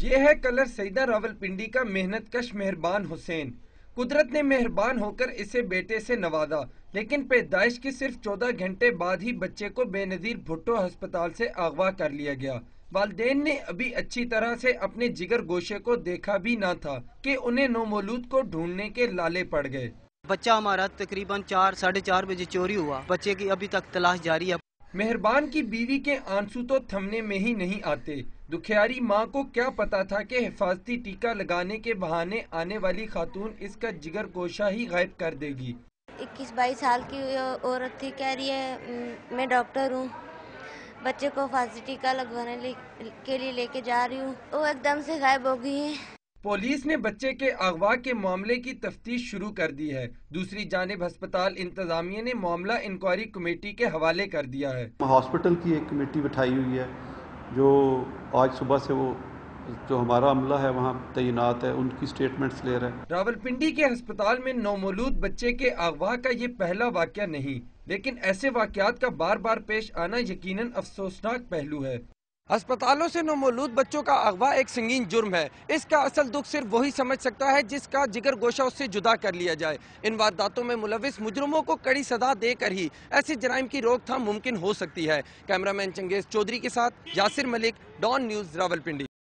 یہ ہے کلر سیدہ راولپنڈی کا محنت کش مہربان حسین۔ قدرت نے مہربان ہو کر اسے بیٹے سے نوازا، لیکن پیدائش کے صرف 14 گھنٹے بعد ہی بچے کو بے نظیر بھٹو ہسپتال سے اغوا کر لیا گیا۔ والدین نے ابھی اچھی طرح سے اپنے جگر گوشے کو دیکھا بھی نہ تھا کہ انہیں نومولود کو ڈھونڈنے کے لالے پڑ گئے۔ بچہ ہمارا تقریباً 4-4:30 بجے چوری ہوا، بچے کی ابھی تک تلاش جاری ہے۔ مہربان کی بیوی کے آنسو تو تھمنے میں ہی نہیں آتے۔ دکھیاری ماں کو کیا پتا تھا کہ حفاظتی ٹیکہ لگانے کے بہانے آنے والی خاتون اس کا جگر گوشہ ہی غائب کر دے گی۔ 21-22 سال کی عورت تھی، کہہ رہی ہے میں ڈاکٹر ہوں، بچے کو حفاظتی ٹیکہ لگوانے کے لیے لے کے جا رہی ہوں، وہ ایک دم سے غائب ہو گئی ہے۔ پولیس نے بچے کے اغوا کے معاملے کی تفتیش شروع کر دی ہے۔ دوسری جانب ہسپتال انتظامیہ نے معاملہ انکوائری کمیٹی کے حوالے کر دیا ہے۔ ہاسپٹل کی ایک کمیٹی بٹھائی ہوئی ہے جو آج صبح سے وہ جو ہمارا عملہ ہے وہاں تعینات ہے، ان کی سٹیٹمنٹس لے رہے ہیں۔ راولپنڈی کے ہسپتال میں نومولود بچے کے اغوا کا یہ پہلا واقعہ نہیں، لیکن ایسے واقعات کا بار بار پیش آنا یقیناً افسوسناک پہلو ہے۔ ہسپتالوں سے نومولود بچوں کا اغوا ایک سنگین جرم ہے۔ اس کا اصل دکھ صرف وہی سمجھ سکتا ہے جس کا جگر گوشہ اس سے جدا کر لیا جائے۔ ان وارداتوں میں ملوث مجرموں کو کڑی سزا دے کر ہی ایسے جرائم کی روک تھام ممکن ہو سکتی ہے۔ کیمرہ مین چنگیز چودھری کے ساتھ یاسر ملک، ڈان نیوز، راولپنڈی۔